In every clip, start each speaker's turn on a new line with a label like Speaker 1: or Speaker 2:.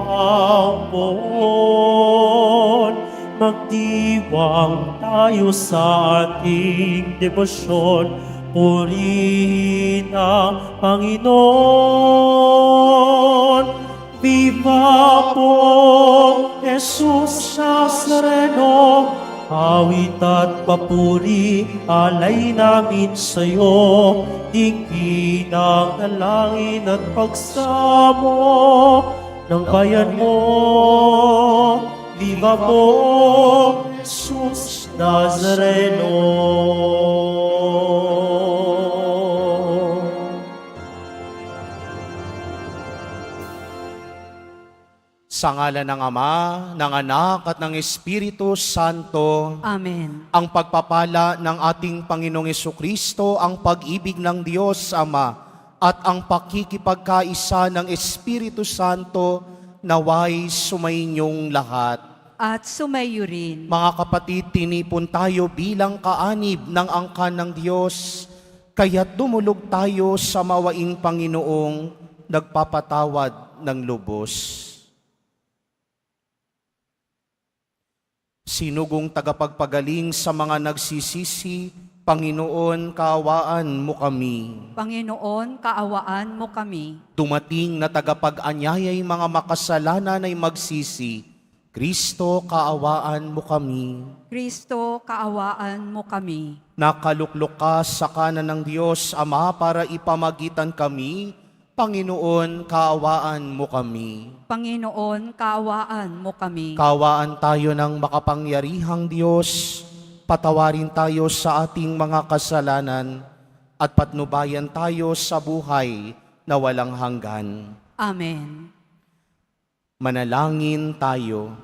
Speaker 1: Panginoon. Magdiwang tayo sa ating debosyon, purihin ang Panginoon. Viva po, Jesus Nazareno, awit at papuri, alay namin sa'yo, digdi ng dalangin at pagsamo ng bayan mo. Viva po, Jesus Nazareno.
Speaker 2: Sa ngalan ng Ama, ng Anak at ng Espiritu Santo.
Speaker 3: Amen.
Speaker 2: Ang pagpapala ng ating Panginoong Jesucristo, ang pag-ibig ng Diyos Ama, at ang pakikipagkaisa ng Espiritu Santo naway sumainyong lahat.
Speaker 3: At sumayo rin.
Speaker 2: Mga kapatid, tinipon tayo bilang kaanib ng angkan ng Diyos, kaya't dumulog tayo sa mawaing Panginoong nagpapatawad ng lubos. Sinugong tagapagpagaling sa mga nagsisisi, Panginoon, kaawaan mo kami.
Speaker 3: Panginoon, kaawaan mo kami.
Speaker 2: Dumating na tagapag-anyayay mga makasalanan ay magsisi, Kristo, kaawaan mo kami.
Speaker 3: Kristo, kaawaan mo kami.
Speaker 2: Nakaluklok ka sa kanan ng Diyos, Ama, para ipamagitan kami, Panginoon, kaawaan mo kami.
Speaker 3: Panginoon, kaawaan mo kami.
Speaker 2: Kaawaan tayo ng makapangyarihang Diyos, patawarin tayo sa ating mga kasalanan, at patnubayan tayo sa buhay na walang hanggan.
Speaker 3: Amen.
Speaker 2: Manalangin tayo.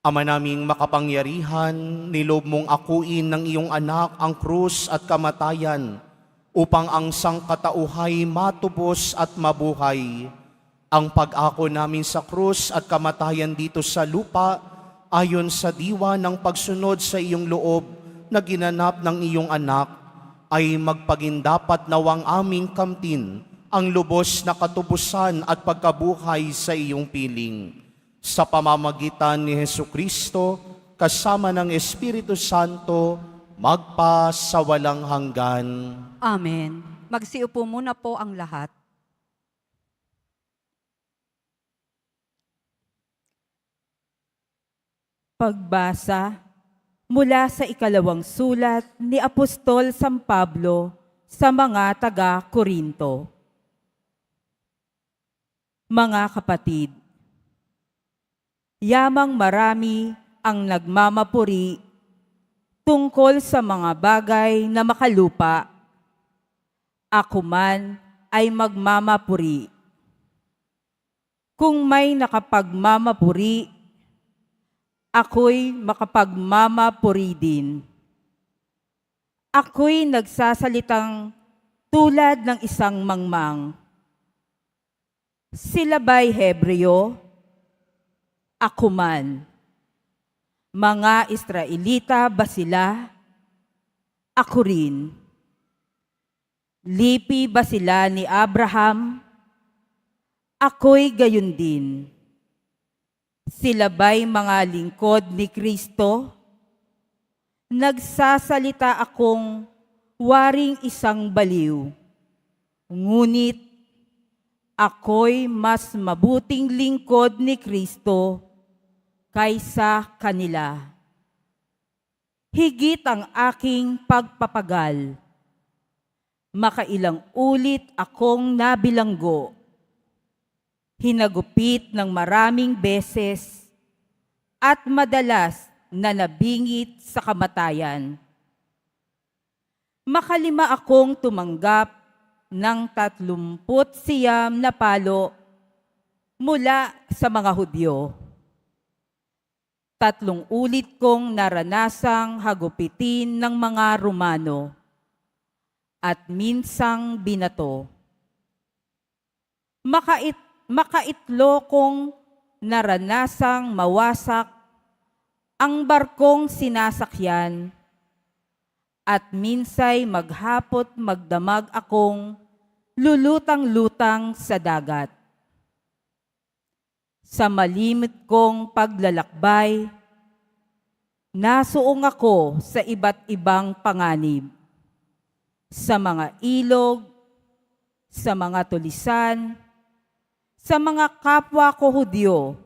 Speaker 2: Ama naming makapangyarihan, nilob mong akuin ng iyong anak ang krus at kamatayan, upang ang sangkatauhay matubos at mabuhay. Ang pag-ako namin sa krus at kamatayan dito sa lupa, ayon sa diwa ng pagsunod sa iyong loob na ginanap ng iyong anak, ay magpagindapat nawang aming kamtin ang lubos na katubusan at pagkabuhay sa iyong piling. Sa pamamagitan ni Jesucristo, kasama ng Espiritu Santo, magpa sa walang hanggan.
Speaker 3: Amen. Magsiupo muna po ang lahat.
Speaker 4: Pagbasa mula sa ikalawang sulat ni Apostol San Pablo sa mga taga-Korinto. Mga kapatid, yamang marami ang nagmamapuri tungkol sa mga bagay na makalupa. Ako man ay magmamapuri. Kung may nakapagmamapuri, ako'y makapagmamapuri din. Ako'y nagsasalitang tulad ng isang mangmang. Sila ba'y Hebreo? Ako man. Mga Israelita ba sila? Ako rin. Lipi ba sila ni Abraham? Ako'y gayon din. Sila ba'y mga lingkod ni Kristo? Nagsasalita akong waring isang baliw. Ngunit ako'y mas mabuting lingkod ni Kristo kaysa kanila. Higit ang aking pagpapagal. Makailang ulit akong nabilanggo. Hinagupit ng maraming beses at madalas na nabingit sa kamatayan. Makalima akong tumanggap ng 39 na palo mula sa mga Hudyo. 3 ulit kong naranasang hagupitin ng mga Romano at minsang binato. Makaitlo kong naranasang mawasak ang barkong sinasakyan at minsay maghapot magdamag akong lulutang-lutang sa dagat. Sa malimit kong paglalakbay, nasuong ako sa iba't ibang panganib. Sa mga ilog, sa mga tulisan, sa mga kapwa ko Hudyo,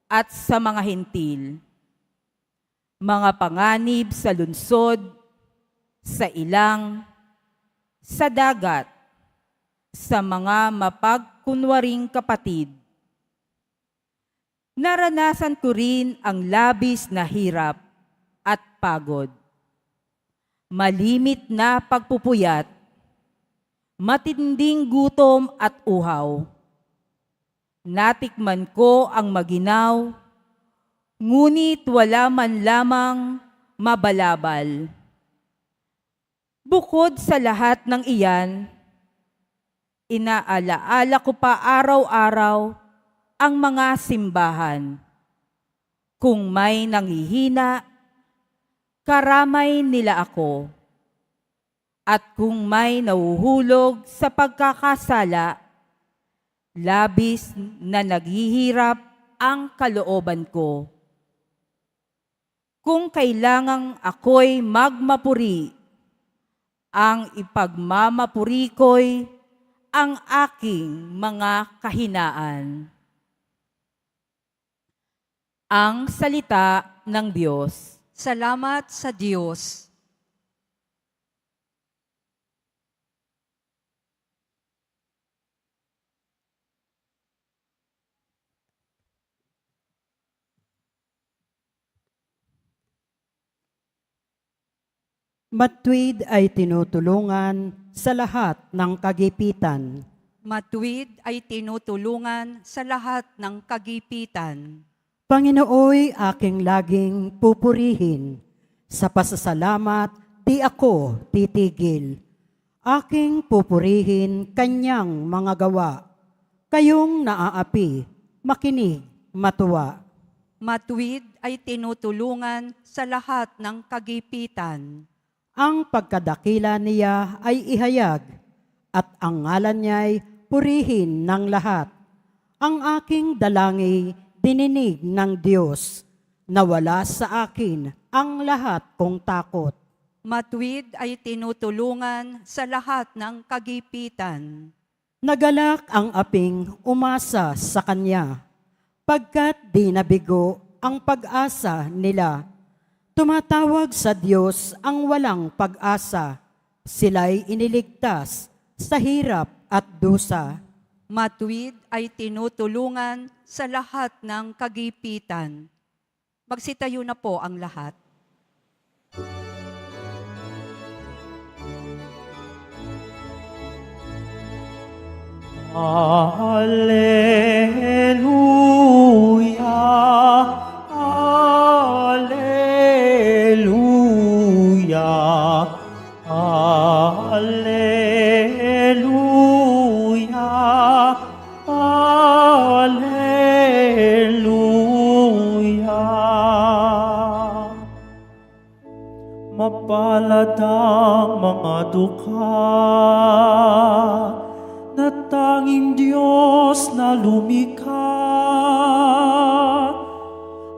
Speaker 4: at sa mga hintil. Mga panganib sa lungsod, sa ilang, sa dagat, sa mga mapagkunwaring kapatid. Naranasan ko rin ang labis na hirap at pagod. Malimit na pagpupuyat, matinding gutom at uhaw. Natikman ko ang maginaw, ngunit wala man lamang mabalabal. Bukod sa lahat ng iyan, inaalaala ko pa araw-araw ang mga simbahan. Kung may nanghihina, karamay nila ako. At kung may nahuhulog sa pagkakasala, labis na naghihirap ang kalooban ko. Kung kailangang ako'y magmapuri, ang ipagmamapuri ko'y ang aking mga kahinaan. Ang salita ng Diyos.
Speaker 3: Salamat sa Diyos.
Speaker 1: Matuwid ay tinutulungan sa lahat ng kagipitan.
Speaker 3: Matuwid ay tinutulungan sa lahat ng kagipitan.
Speaker 1: Panginooy aking laging pupurihin. Sa pasasalamat di ako titigil. Aking pupurihin kanyang mga gawa. Kayong naaapi, makinig, matuwa.
Speaker 3: Matuwid ay tinutulungan sa lahat ng kagipitan.
Speaker 1: Ang pagkadakila niya ay ihayag, at ang ngalan niya'y purihin ng lahat. Ang aking dalangi dininig ng Diyos, nawala sa akin ang lahat kong takot.
Speaker 3: Matuwid ay tinutulungan sa lahat ng kagipitan.
Speaker 1: Nagalak ang aping umasa sa Kanya, pagkat di nabigo ang pag-asa nila. Tumatawag sa Diyos ang walang pag-asa, sila'y iniligtas sa hirap at dusa.
Speaker 3: Matuwid ay tinutulungan sa lahat ng kagipitan. Magsitayo na po ang lahat.
Speaker 1: Alleluia, Alleluia, Alleluia, Alleluia. Mapalad ang mga dukha na tanging Diyos na lumikha,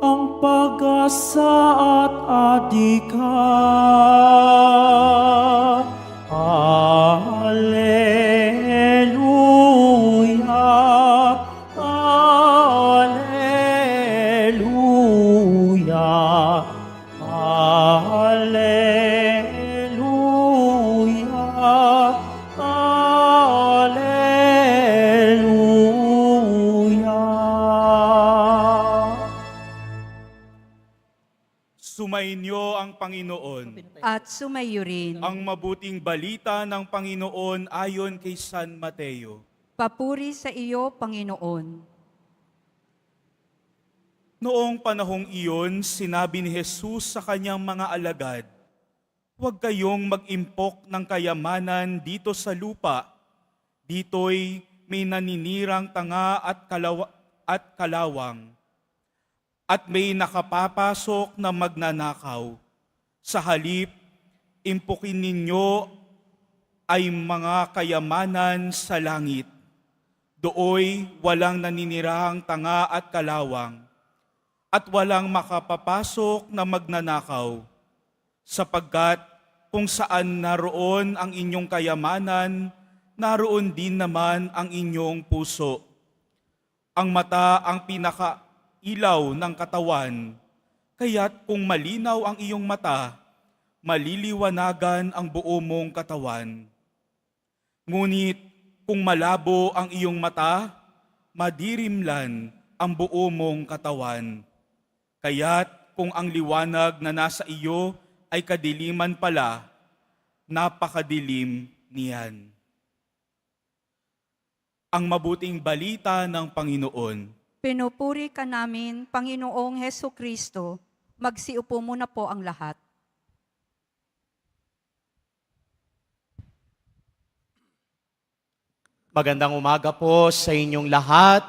Speaker 1: ang pag-asa at adika. Alleluia, Alleluia, Alleluia, Alleluia.
Speaker 2: Sumainyo ang Panginoon.
Speaker 3: At sumayo rin.
Speaker 2: Ang mabuting balita ng Panginoon ayon kay San Mateo.
Speaker 3: Papuri sa iyo, Panginoon.
Speaker 2: Noong panahong iyon, sinabi ni Jesus sa kanyang mga alagad, "Huwag kayong mag-impok ng kayamanan dito sa lupa. Dito'y may naninirang tanga at kalawang. At may nakapapasok na magnanakaw. Sa halip, impukin ninyo
Speaker 5: ay mga kayamanan sa langit. Dooy walang naninirahang tanga at kalawang, at walang makapapasok na magnanakaw, sapagkat kung saan naroon ang inyong kayamanan, naroon din naman ang inyong puso. Ang mata ang pinakailaw ng katawan, kaya't kung malinaw ang iyong mata, maliliwanagan ang buo mong katawan. Ngunit kung malabo ang iyong mata, madirimlan ang buo mong katawan. Kaya't kung ang liwanag na nasa iyo ay kadiliman pala, napakadilim niyan. Ang mabuting balita ng Panginoon.
Speaker 3: Pinupuri ka namin, Panginoong Heso Kristo. Magsiupo muna po ang lahat.
Speaker 2: Magandang umaga po sa inyong lahat.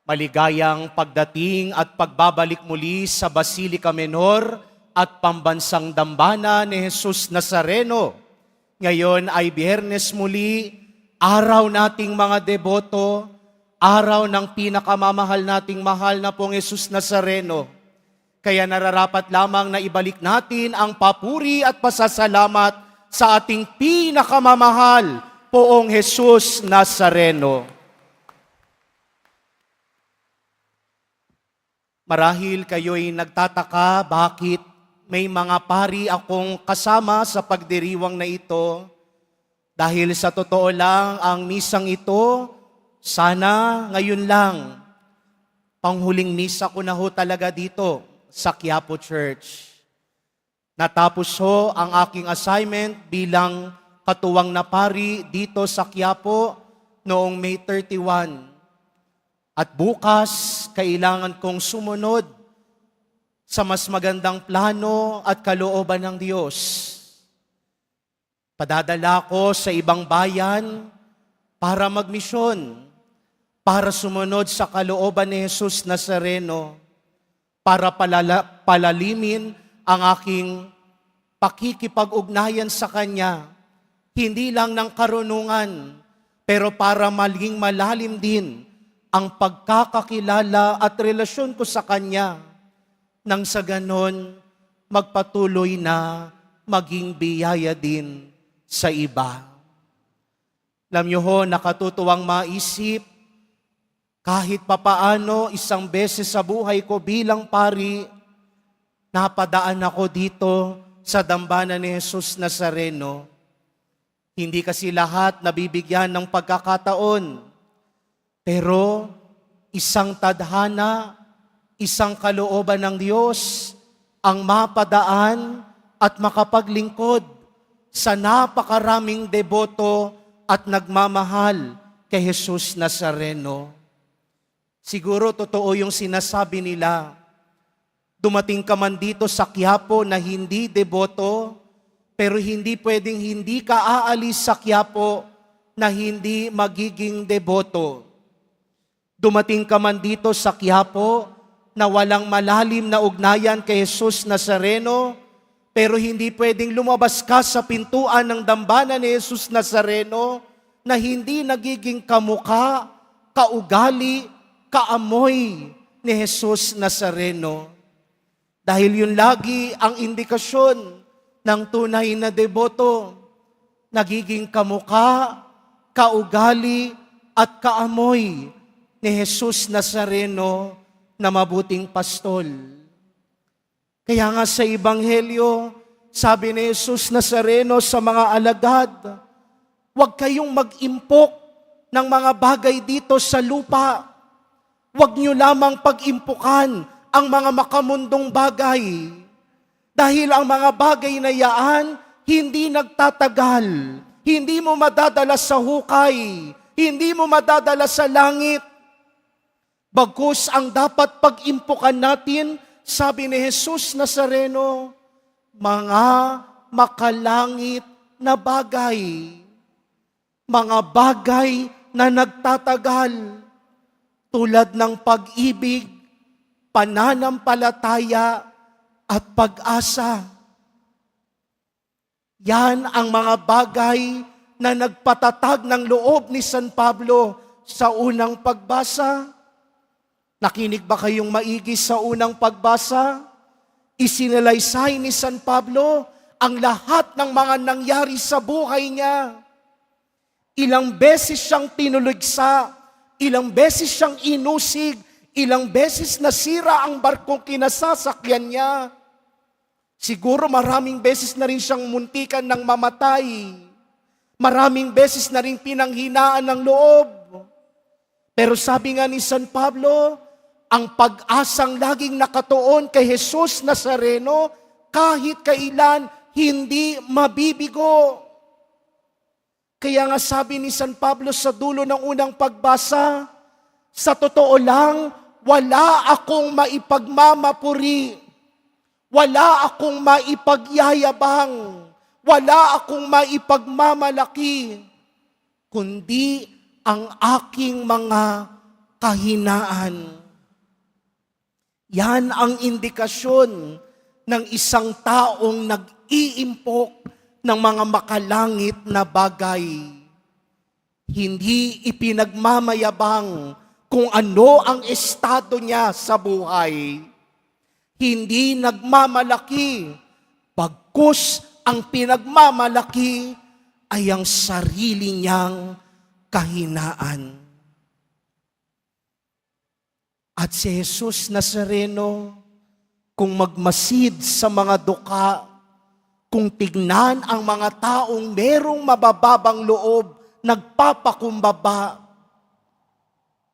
Speaker 2: Maligayang pagdating at pagbabalik muli sa Basilica Menor at Pambansang Dambana ni Jesus Nazareno. Ngayon ay Biyernes muli, araw nating mga deboto, araw ng pinakamamahal nating mahal na pong Jesus Nazareno. Kaya nararapat lamang na ibalik natin ang papuri at pasasalamat sa ating pinakamamahal, Poong Jesus Nazareno. Marahil kayo'y nagtataka bakit may mga pari akong kasama sa pagdiriwang na ito. Dahil sa totoo lang, ang misang ito, sana ngayon lang, panghuling misa ko na ho talaga dito sa Quiapo Church. Natapos ho ang aking assignment bilang katuwang na pari dito sa Quiapo noong May 31. At bukas, kailangan kong sumunod sa mas magandang plano at kalooban ng Diyos. Padadala ko sa ibang bayan para magmisyon, para sumunod sa kalooban ni Jesus Nazareno, para palalimin ang aking pakikipag-ugnayan sa Kanya, hindi lang ng karunungan, pero para maging malalim din ang pagkakakilala at relasyon ko sa Kanya, nang sa ganon magpatuloy na maging biyaya din sa iba. Alam niyo ho, nakatutuwang maisip, kahit papaano isang beses sa buhay ko bilang pari, napadaan ako dito sa dambana ni Jesus Nazareno. Hindi kasi lahat nabibigyan ng pagkakataon, pero isang tadhana, isang kalooban ng Diyos ang mapadaan at makapaglingkod sa napakaraming deboto at nagmamahal kay Jesus Nazareno. Siguro totoo yung sinasabi nila, dumating ka man dito sa Quiapo na hindi deboto, pero hindi pwedeng hindi ka aalis sa Quiapo na hindi magiging deboto. Dumating ka man dito sa Quiapo na walang malalim na ugnayan kay Jesus Nazareno, pero hindi pwedeng lumabas ka sa pintuan ng dambana ni Jesus Nazareno na hindi nagiging kamukha, kaugali, kaamoy ni Jesus Nazareno. Dahil yun lagi ang indikasyon ng tunay na deboto, nagiging kamukha, kaugali, at kaamoy ni Jesus Nazareno na mabuting pastol. Kaya nga sa Ebanghelyo, sabi ni Jesus Nazareno sa mga alagad, huwag kayong mag-impok ng mga bagay dito sa lupa. Huwag niyo lamang pag-impukan ang mga makamundong bagay. Dahil ang mga bagay na yaan, hindi nagtatagal. Hindi mo madadala sa hukay. Hindi mo madadala sa langit. Bagkus ang dapat pag-impukan natin, sabi ni Jesus Nazareno, mga makalangit na bagay. Mga bagay na nagtatagal, tulad ng pag-ibig, pananampalataya, at pag-asa. Yan ang mga bagay na nagpatatag ng loob ni San Pablo sa unang pagbasa. Nakinig ba kayong maigi sa unang pagbasa? Isinalaysay ni San Pablo ang lahat ng mga nangyari sa buhay niya. Ilang beses siyang tinuligsa, ilang beses siyang inusig, ilang beses nasira ang barkong kinasasakyan niya. Siguro maraming beses na rin siyang muntikan ng mamatay. Maraming beses na rin pinanghinaan ng loob. Pero sabi nga ni San Pablo, ang pag-asang laging nakatuon kay Jesus Nazareno, kahit kailan, hindi mabibigo. Kaya nga sabi ni San Pablo sa dulo ng unang pagbasa, sa totoo lang, wala akong maipagmamapuri. Wala akong maipagyayabang. Wala akong maipagmamalaki. Kundi ang aking mga kahinaan. Yan ang indikasyon ng isang taong nag-iimpok ng mga makalangit na bagay. Hindi ipinagmamayabang kung ano ang estado niya sa buhay. Hindi nagmamalaki, bagkus ang pinagmamalaki ay ang sarili niyang kahinaan. At si Jesus Nazareno, kung magmasid sa mga duka, kung tignan ang mga taong merong mabababang loob, nagpapakumbaba,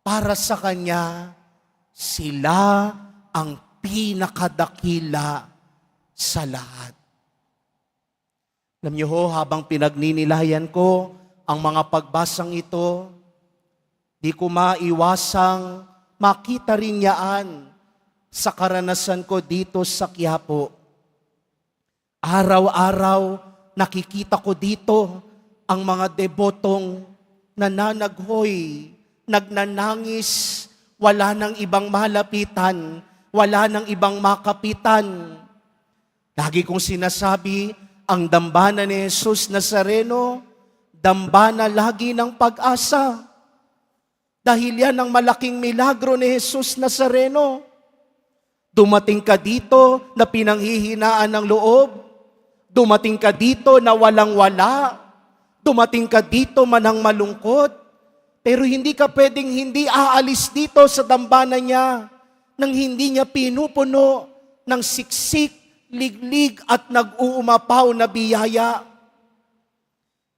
Speaker 2: para sa Kanya, sila ang pinakadakila sa lahat. Alam niyo ho, habang pinagninilayan ko ang mga pagbasang ito, di ko maiwasang makita rin yaan sa karanasan ko dito sa Quiapo. Araw-araw nakikita ko dito ang mga debotong nananaghoy, nagnanangis, wala nang ibang malapitan, wala nang ibang makapitan. Lagi kong sinasabi, ang dambana ni Jesus Nazareno, dambana lagi ng pag-asa. Dahil yan ang malaking milagro ni Jesus Nazareno. Dumating ka dito na pinanghihinaan ng loob. Dumating ka dito na walang-wala. Dumating ka dito manang malungkot. Pero hindi ka pwedeng hindi aalis dito sa dambana niya nang hindi niya pinupuno ng siksik, liglig at nag-uumapaw na biyaya.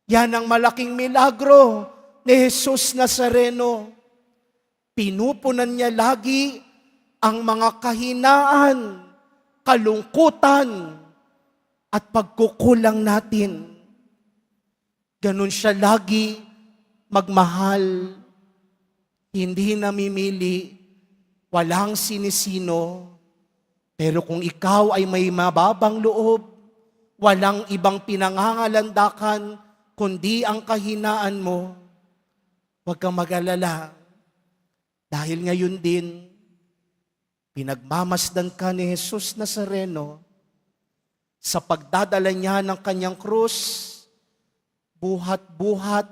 Speaker 2: Yan ang malaking milagro ni Jesus Nazareno. Pinupunan niya lagi ang mga kahinaan, kalungkutan, at pagkukulang natin. Ganun siya lagi magmahal, hindi namimili, walang sinisino. Pero kung ikaw ay may mababang loob, walang ibang pinangangalandakan, kundi ang kahinaan mo, huwag kang mag-alala. Dahil ngayon din, pinagmamasdan ka ni Jesus Nazareno sa pagdadala niya ng kanyang krus, buhat-buhat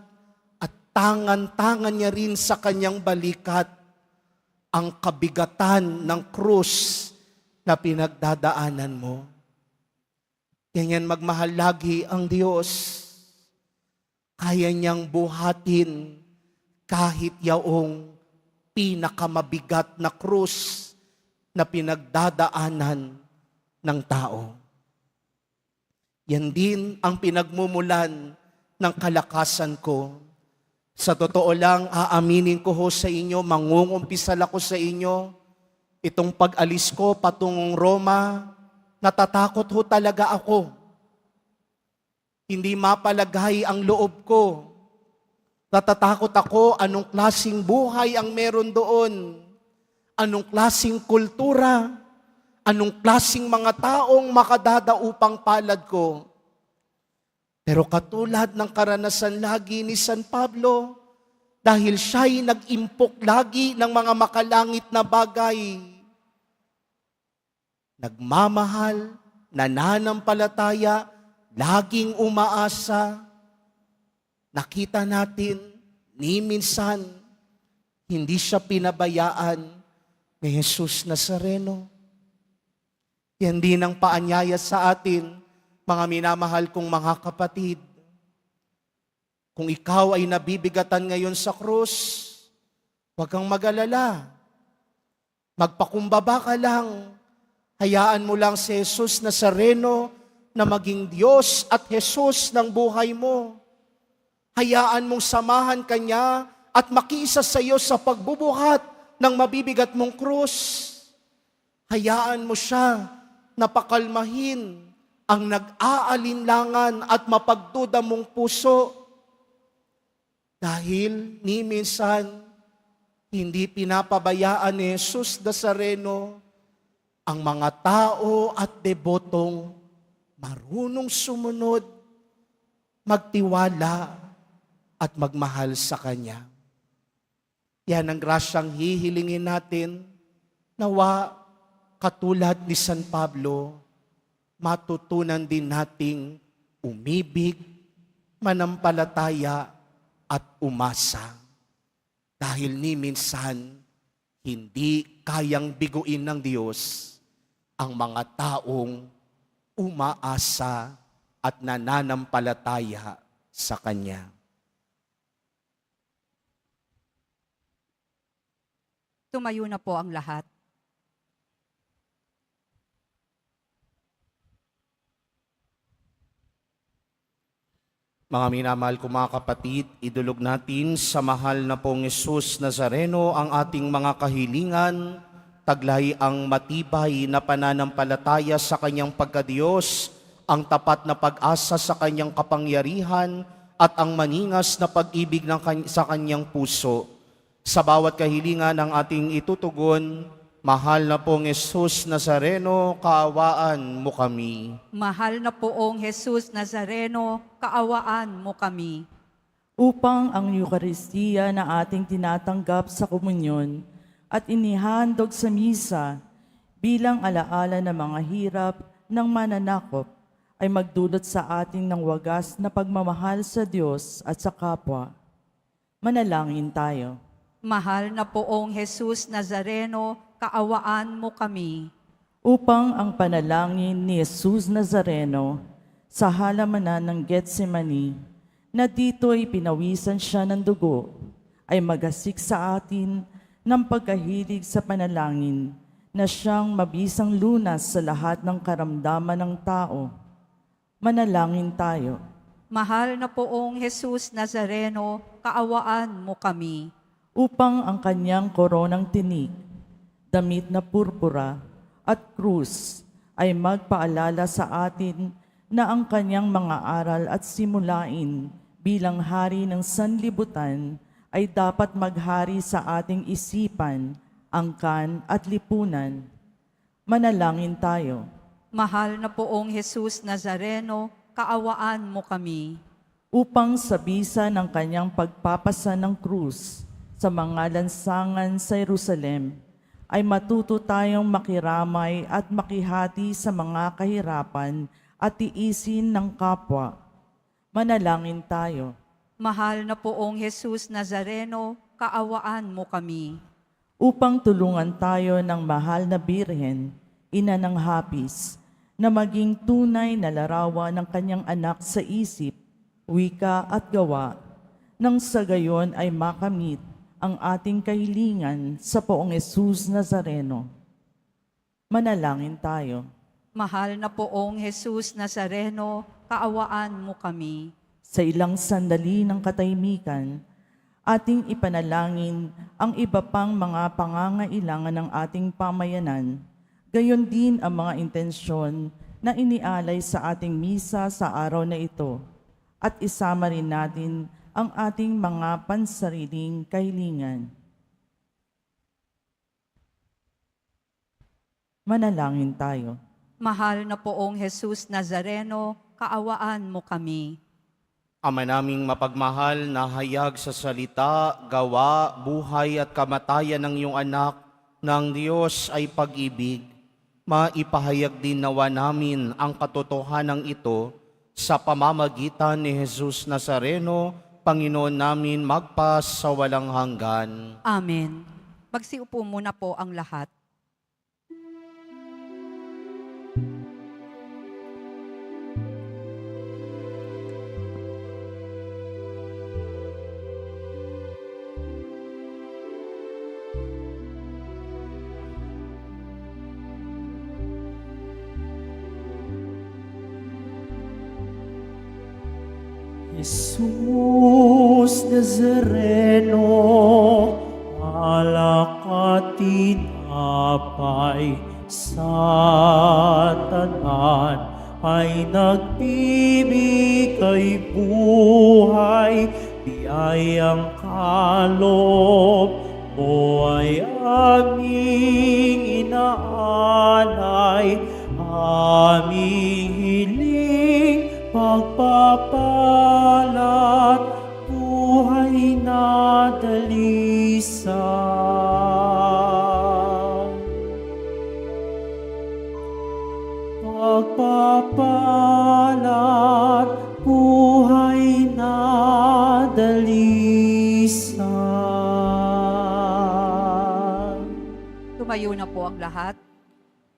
Speaker 2: at tangan-tangan niya rin sa kanyang balikat ang kabigatan ng krus na pinagdadaanan mo. Ganyan magmahal lagi ang Diyos. Kaya niyang buhatin kahit yaong pinakamabigat na krus na pinagdadaanan ng tao. Yan din ang pinagmumulan ng kalakasan ko. Sa totoo lang, aaminin ko ho sa inyo, mangungumpisal ako sa inyo, itong pag-alis ko patungong Roma, natatakot ho talaga ako. Hindi mapalagay ang loob ko. Natatakot ako anong klaseng buhay ang meron doon. Anong klaseng kultura. Anong klaseng mga taong makadadaupang palad ko. Pero katulad ng karanasan lagi ni San Pablo, dahil siya'y nag-impok lagi ng mga makalangit na bagay, nagmamahal, nananampalataya, laging umaasa. Nakita natin, ni minsan, hindi siya pinabayaan ni Jesus Nazareno. Yan din ang paanyaya sa atin, mga minamahal kong mga kapatid. Kung ikaw ay nabibigatan ngayon sa krus, huwag kang mag-alala. Magpakumbaba ka lang. Hayaan mo lang si Jesus Nazareno na maging Diyos at Jesus ng buhay mo. Hayaan mong samahan Kanya at makiisa sa iyo sa pagbubuhat ng mabibigat mong krus. Hayaan mo siya na pakalmahin ang nag-aalinlangan at mapagduda mong puso. Dahil ni minsan, hindi pinapabayaan ni Jesus Nazareno ang mga tao at debotong marunong sumunod, magtiwala, at magmahal sa Kanya. Yan ang grasyang hihilingin natin, nawa katulad ni San Pablo, matutunan din nating umibig, manampalataya, at umasa. Dahil ni minsan, hindi kayang biguin ng Diyos ang mga taong umaasa at nananampalataya sa Kanya.
Speaker 3: Tumayo na po ang lahat.
Speaker 2: Mga minamahal ko mga kapatid, idulog natin sa mahal na pong Jesus Nazareno ang ating mga kahilingan, taglay ang matibay na pananampalataya sa Kanyang pagkadiyos, ang tapat na pag-asa sa Kanyang kapangyarihan, at ang maningas na pag-ibig sa Kanyang puso. Sa bawat kahilingan ng ating itutugon, mahal na pong Jesus Nazareno, kaawaan mo kami.
Speaker 3: Mahal na poong Jesus Nazareno, kaawaan mo kami.
Speaker 6: Upang ang Eukaristiya na ating tinatanggap sa komunyon at inihandog sa misa bilang alaala ng mga hirap ng mananakop ay magdulot sa ating ng wagas na pagmamahal sa Diyos at sa kapwa. Manalangin tayo.
Speaker 3: Mahal na poong Jesus Nazareno, kaawaan mo kami.
Speaker 6: Upang ang panalangin ni Jesus Nazareno sa halamanan ng Getsemani, na dito'y pinawisan siya ng dugo, ay magasik sa atin ng pagkahilig sa panalangin na siyang mabisang lunas sa lahat ng karamdaman ng tao. Manalangin tayo.
Speaker 3: Mahal na poong Jesus Nazareno, kaawaan mo kami.
Speaker 6: Upang ang kanyang koronang tinik, damit na purpura at krus ay magpaalala sa atin na ang kanyang mga aral at simulain bilang hari ng sanlibutan ay dapat maghari sa ating isipan, angkan at lipunan. Manalangin tayo.
Speaker 3: Mahal na poong Jesus Nazareno, kaawaan mo kami.
Speaker 6: Upang sa bisa ng kanyang pagpapasa ng krus sa mga lansangan sa Jerusalem, ay matuto tayong makiramay at makihati sa mga kahirapan at tiisin ng kapwa. Manalangin tayo.
Speaker 3: Mahal na poong Jesus Nazareno, kaawaan mo kami.
Speaker 6: Upang tulungan tayo ng mahal na Birhen, ina ng hapis, na maging tunay na larawan ng kanyang anak sa isip, wika at gawa, nang sa gayon ay makamit ang ating kahilingan sa poong Jesus Nazareno. Manalangin tayo.
Speaker 3: Mahal na poong Jesus Nazareno, kaawaan mo kami.
Speaker 6: Sa ilang sandali ng katahimikan, ating ipanalangin ang iba pang mga pangangailangan ng ating pamayanan, gayon din ang mga intensyon na inialay sa ating misa sa araw na ito, at isama rin natin ang ating mga pansariling kahilingan. Manalangin tayo.
Speaker 3: Mahal na poong Jesus Nazareno, kaawaan mo kami.
Speaker 2: Ama naming mapagmahal na hayag sa salita, gawa, buhay at kamatayan ng iyong anak ng Diyos ay pag-ibig. Maipahayag din nawa namin ang katotohanan ito sa pamamagitan ni Jesus Nazareno, Panginoon namin magpas sa walang hanggan.
Speaker 3: Amen. Magsiupo muna po ang lahat.
Speaker 7: Jesus Nazareno, alak at tinapay sa tanan ay nagbibigay buhay, biyayang kaloob mo ay aming inaalay, aming hiling pagpapalat, buhay na dalisan. Pagpapalat, buhay na dalisan.
Speaker 3: Tumayo na po ang lahat.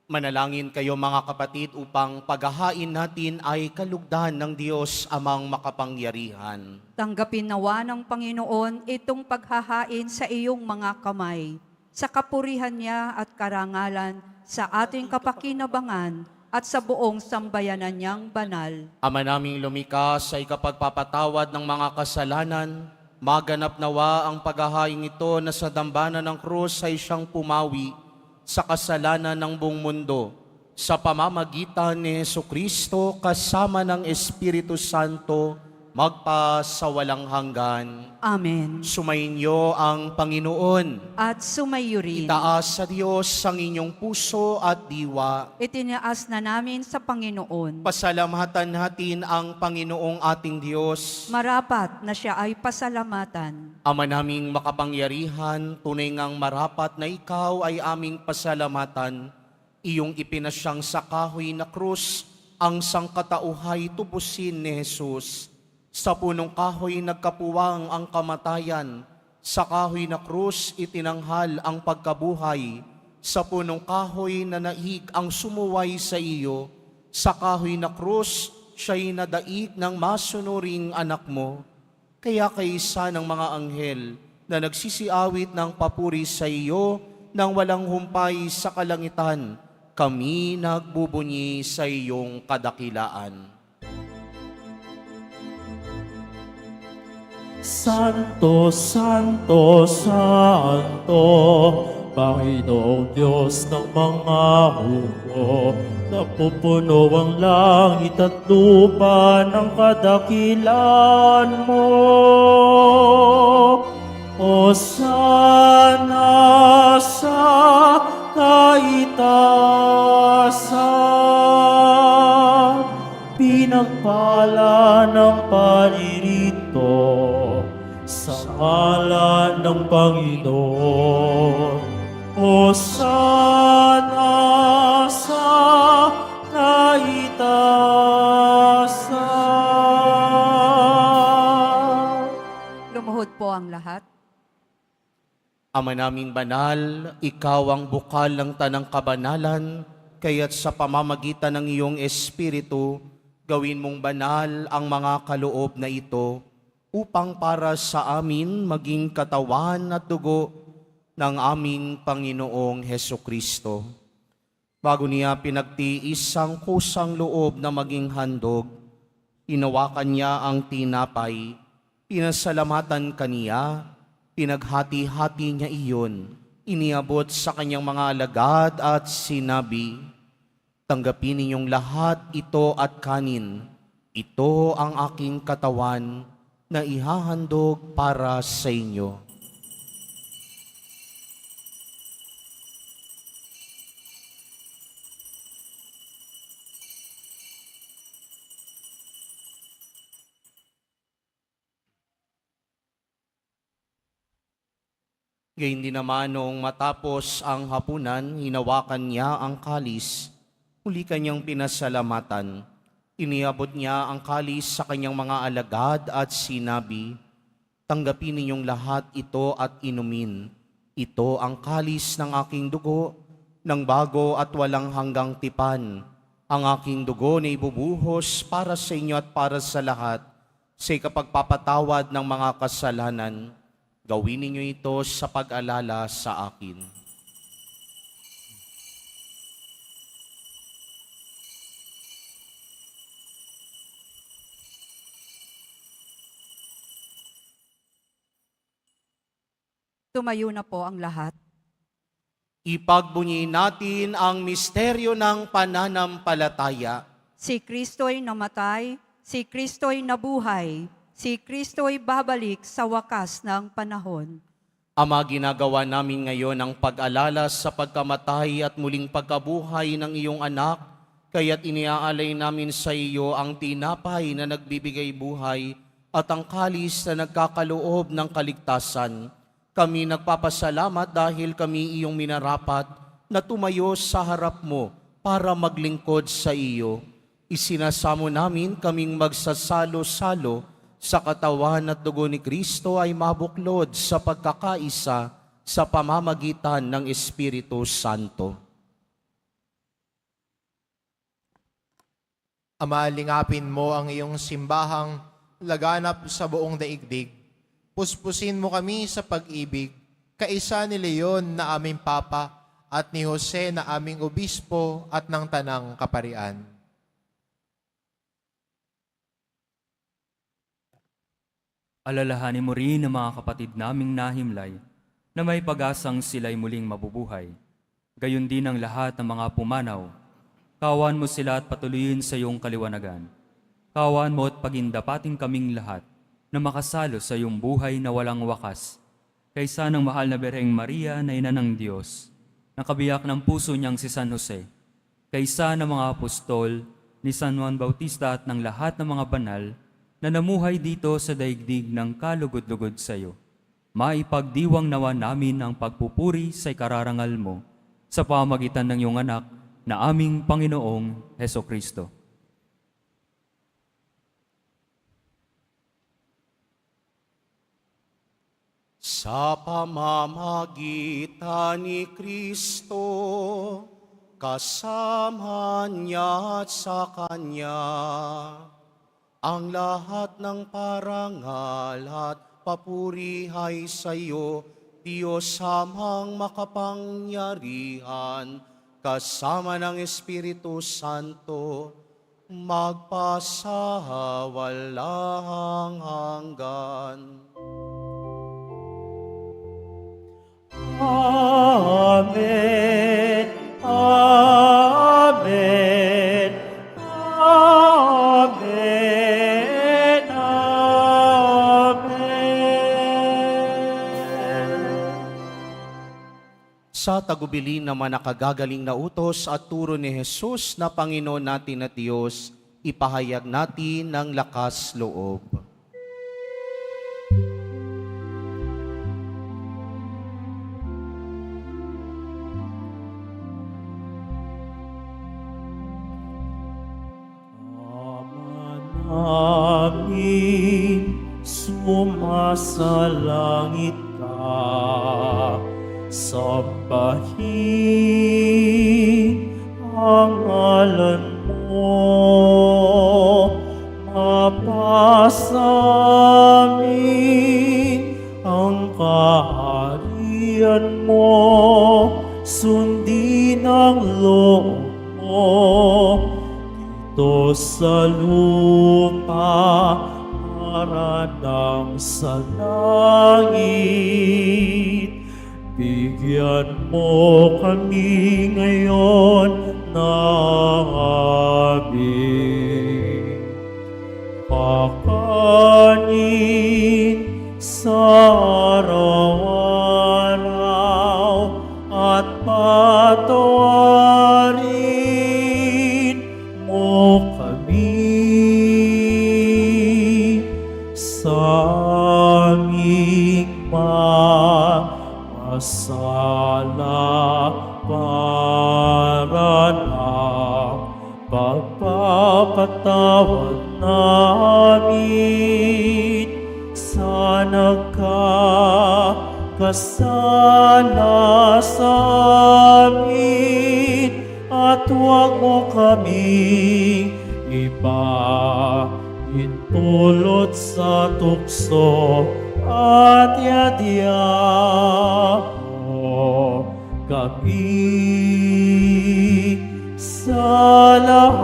Speaker 2: Manalangin kayo mga kapatid upang paghahain natin ay kalugdan ng Diyos amang makapangyarihan.
Speaker 3: Tanggapin nawa ng Panginoon itong paghahain sa iyong mga kamay, sa kapurihan niya at karangalan, sa ating kapakinabangan at sa buong sambayanan niyang banal.
Speaker 2: Ama naming lumika sa ikapagpapatawad ng mga kasalanan, maganap nawa ang paghahain ito na sa dambana ng krus ay siyang pumawi sa kasalanan ng buong mundo, sa pamamagitan ni Jesucristo kasama ng Espiritu Santo, magpa sa walang hanggan.
Speaker 3: Amen.
Speaker 2: Sumainyo ang Panginoon.
Speaker 3: At sumayo rin.
Speaker 2: Itaas sa Diyos ang inyong puso at diwa.
Speaker 3: Itinaas na namin sa Panginoon.
Speaker 2: Pasalamatan natin ang Panginoong ating Diyos.
Speaker 3: Marapat na siya ay pasalamatan.
Speaker 2: Ama naming makapangyarihan, tunay ngang marapat na ikaw ay aming pasalamatan. Iyong ipinasyang sa kahoy na krus, ang sangkatauhay tubusin ni Jesus. Sa punong kahoy nagkapuwang ang kamatayan, sa kahoy na krus itinanghal ang pagkabuhay, sa punong kahoy na naig ang sumuway sa iyo, sa kahoy na krus siya'y nadaig ng masunuring anak mo. Kaya kaisa ng mga anghel na nagsisiawit ng papuri sa iyo nang walang humpay sa kalangitan, kami nagbubunyi sa iyong kadakilaan.
Speaker 7: Santo, Santo, Santo, Panginoong Diyos ng mga hukbo, napupuno ang langit at lupa ng kadakilan mo. O sana sa kaitaasan, pinagpala ng paririto sa ngalan ng Panginoon. O sana sa kaitaasan.
Speaker 3: Lumuhod po ang lahat.
Speaker 2: Ama naming banal, ikaw ang bukal ng tanang kabanalan, kaya't sa pamamagitan ng iyong Espiritu, gawin mong banal ang mga kaloob na ito, upang para sa amin maging katawan at dugo ng aming Panginoong Hesukristo. Bago niya pinagtiis ang kusang loob na maging handog, inawakan niya ang tinapay, pinasalamatan kaniya, pinaghati-hati niya iyon, iniabot sa kanyang mga alagad at sinabi, "Tanggapin ninyong lahat ito at kanin, ito ang aking katawan na ihahandog para sa inyo." Gayun din naman noong matapos ang hapunan, hinawakan niya ang kalis, muli kanyang pinasalamatan. Iniabot niya ang kalis sa kanyang mga alagad at sinabi, "Tanggapin ninyong lahat ito at inumin. Ito ang kalis ng aking dugo, ng bago at walang hanggang tipan. Ang aking dugo na ibubuhos para sa inyo at para sa lahat, sa ikapagpapatawad ng mga kasalanan. Gawin ninyo ito sa pag-alala sa akin."
Speaker 3: Tumayo na po ang lahat.
Speaker 2: Ipagbunyi natin ang misteryo ng pananampalataya.
Speaker 3: Si Kristo'y namatay, si Kristo'y nabuhay, si Kristo'y babalik sa wakas ng panahon.
Speaker 2: Ama, ginagawa namin ngayon ang pag-alala sa pagkamatay at muling pagkabuhay ng iyong anak, kaya't iniaalay namin sa iyo ang tinapay na nagbibigay buhay at ang kalis na nagkakaloob ng kaligtasan. Kami nagpapasalamat dahil kami iyong minarapat na tumayo sa harap mo para maglingkod sa iyo. Isinasamo namin kaming magsasalo-salo sa katawan at dugo ni Kristo ay mabuklod sa pagkakaisa sa pamamagitan ng Espiritu Santo.
Speaker 8: Ama, lingapin mo ang iyong simbahang laganap sa buong daigdig. Puspusin mo kami sa pag-ibig, kaisa ni Leon na aming Papa at ni Jose na aming Obispo at ng Tanang Kaparian.
Speaker 9: Alalahanin mo rin ang mga kapatid naming nahimlay na may pag-asang sila'y muling mabubuhay. Gayon din ang lahat ng mga pumanaw. Kawan mo sila at patuloyin sa iyong kaliwanagan. Kawan mo at pagindapating kaming lahat na makasalo sa iyong buhay na walang wakas, kaysa ng mahal na Birheng Maria na ina ng Diyos, na kabiyak ng puso niyang si San Jose, kaysa ng mga apostol, ni San Juan Bautista at ng lahat ng mga banal na namuhay dito sa daigdig ng kalugod-lugod sa iyo. Maipagdiwang nawa namin ang pagpupuri sa ikararangal mo sa pamagitan ng iyong anak na aming Panginoong Hesukristo.
Speaker 2: Sa pamamagitan ni Kristo, kasama niya at sa Kanya, ang lahat ng parangal at papuri ay sa iyo, Diyos Amang makapangyarihan, kasama ng Espiritu Santo, magpasawalang hanggan.
Speaker 7: Amen. Amen. Amen. Amen.
Speaker 2: Sa tagubilin naman nakagagaling na utos at turo ni Jesus na Panginoon natin at Diyos, ipahayag natin ng lakas loob.
Speaker 7: Amin, sumasalangit ka, sambahin ang ngalan mo, mapasamin ang kaharian mo, sundin ang loob mo, dito sa lupa para ng sa langit. Bigyan mo kami ngayon ng aming pakanin sa araw-araw at patawarin mo kami sa aming mga masala para ng ipagpapatawad namin sa nagkakasala sa amin, at huwag mo kaming ipahintulot sa tukso, at yadya mo kami sa lahat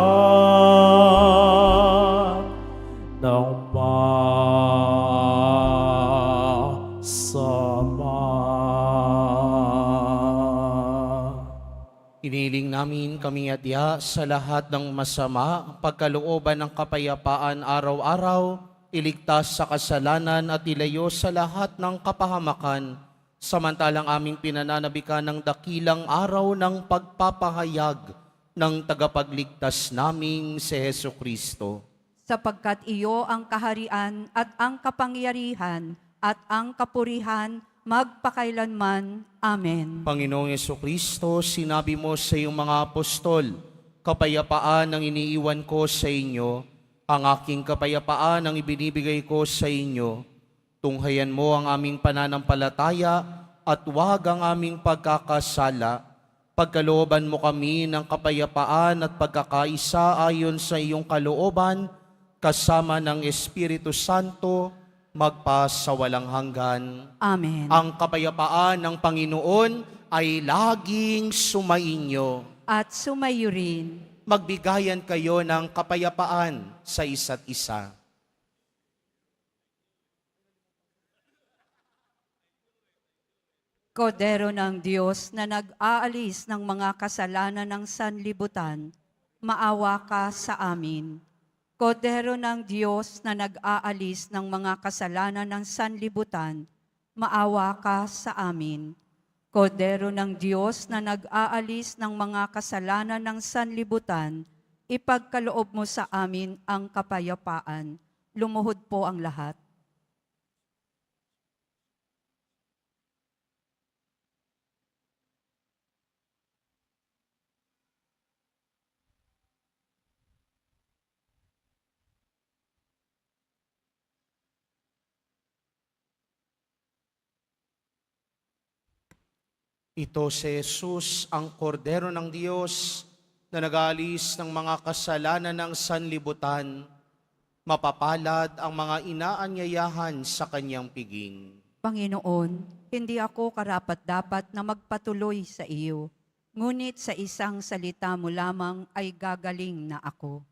Speaker 7: ng masama.
Speaker 2: Iniling namin kami adya sa lahat ng masama, pagkalooban ng kapayapaan araw-araw, iligtas sa kasalanan at ilayo sa lahat ng kapahamakan, samantalang aming pinananabikan ng dakilang araw ng pagpapahayag ng tagapagligtas naming si Hesu Kristo.
Speaker 3: Sapagkat iyo ang kaharian at ang kapangyarihan at ang kapurihan magpakailanman. Amen.
Speaker 2: Panginoong Hesu Kristo, sinabi mo sa iyong mga apostol, kapayapaan ang iniiwan ko sa inyo, ang aking kapayapaan ang ibinibigay ko sa inyo. Tunghayan mo ang aming pananampalataya at huwag ang aming pagkakasala. Pagkalooban mo kami ng kapayapaan at pagkakaisa ayon sa iyong kalooban, kasama ng Espiritu Santo, magpasawalang hanggan.
Speaker 3: Amen.
Speaker 2: Ang kapayapaan ng Panginoon ay laging sumainyo.
Speaker 3: At sumayo rin.
Speaker 2: Magbigayan kayo ng kapayapaan sa isa't isa.
Speaker 3: Kordero ng Diyos na nag-aalis ng mga kasalanan ng sanlibutan, maawa ka sa amin. Kordero ng Diyos na nag-aalis ng mga kasalanan ng sanlibutan, maawa ka sa amin. Kordero ng Diyos na nag-aalis ng mga kasalanan ng sanlibutan, ipagkaloob mo sa amin ang kapayapaan. Lumuhod po ang lahat.
Speaker 2: Ito si Jesus, ang kordero ng Diyos na nag-aalis ng mga kasalanan ng sanlibutan. Mapapalad ang mga inaanyayahan sa kanyang piging.
Speaker 3: Panginoon, hindi ako karapat-dapat na magpatuloy sa iyo, ngunit sa isang salita mo lamang ay gagaling na ako.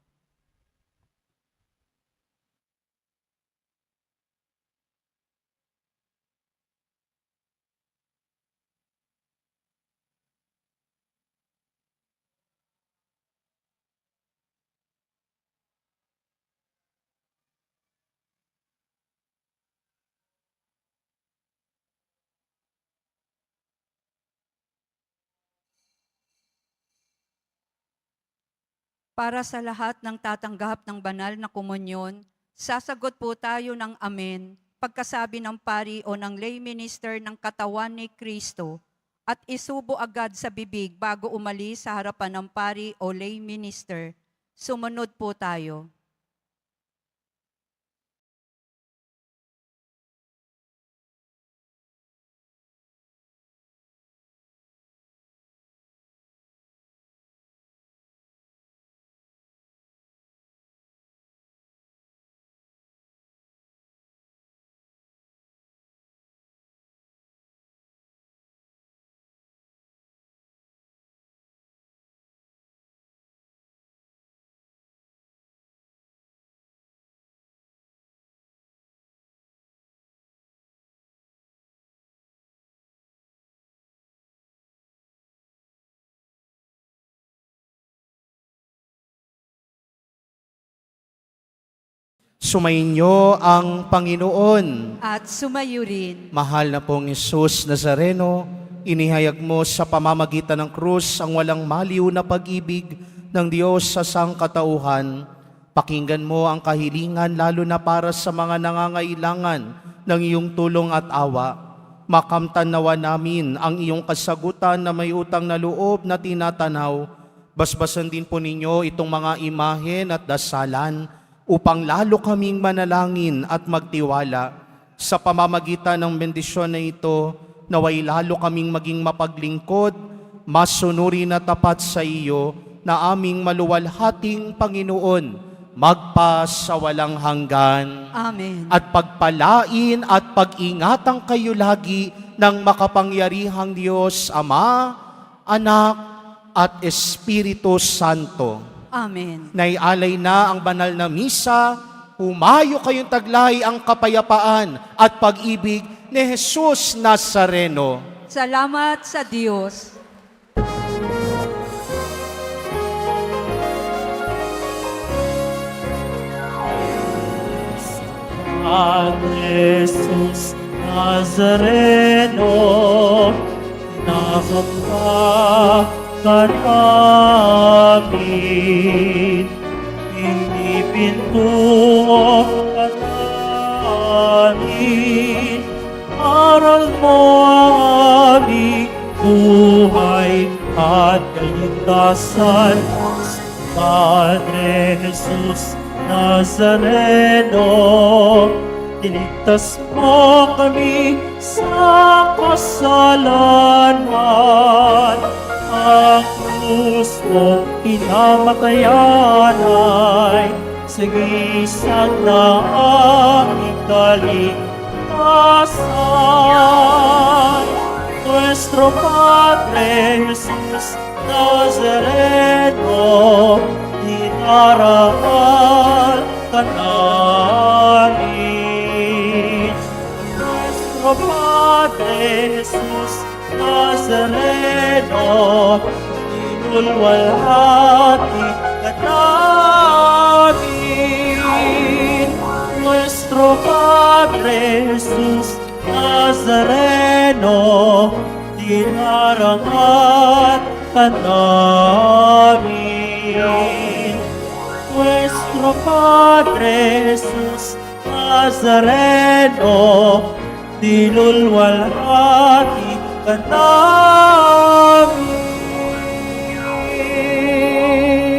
Speaker 3: Para sa lahat ng tatanggap ng banal na komunyon, sasagot po tayo ng amen pagkasabi ng pari o ng lay minister ng katawan ni Kristo at isubo agad sa bibig bago umalis sa harapan ng pari o lay minister. Sumunod po tayo.
Speaker 2: Sumainyo ang Panginoon.
Speaker 3: At sumayo rin.
Speaker 2: Mahal na pong Jesus Nazareno, inihayag mo sa pamamagitan ng krus ang walang maliw na pag-ibig ng Diyos sa sangkatauhan. Pakinggan mo ang kahilingan lalo na para sa mga nangangailangan ng iyong tulong at awa. Makamtan nawa namin ang iyong kasagutan na may utang na loob na tinatanaw. Basbasan din po ninyo itong mga imahen at dasalan upang lalo kaming manalangin at magtiwala. Sa pamamagitan ng bendisyon na ito, naway lalo kaming maging mapaglingkod, masunuri na tapat sa iyo, na aming maluwalhating Panginoon, magpa sa walang hanggan.
Speaker 3: Amen.
Speaker 2: At pagpalain at pag-ingatan kayo lagi ng makapangyarihang Diyos, Ama, Anak, at Espiritu Santo.
Speaker 3: Amen.
Speaker 2: Naialay na ang banal na misa, humayo kayong taglay ang kapayapaan at pag-ibig ni Jesus Nazareno.
Speaker 3: Salamat sa Diyos.
Speaker 7: Ang Jesus Nazareno, nakapa ka namin, hindi pinto ka namin, aral mo ang aming buhay at kaligtasan. Padre Jesus Nazareno, iligtas mo kami sa kasalanan. Ang krus mo pinamatayan ay sigisag na aming kaligtasan. Nuestro Padre Jesus Nazareno, inaral ka namin. Nuestro Padre Jesus Nazareno, inulwalhati ka namin. Nuestro Padre Jesus Nazareno, dinarangat ka namin. Nuestro Padre Jesus Nazareno, dilulwalhati ka namin.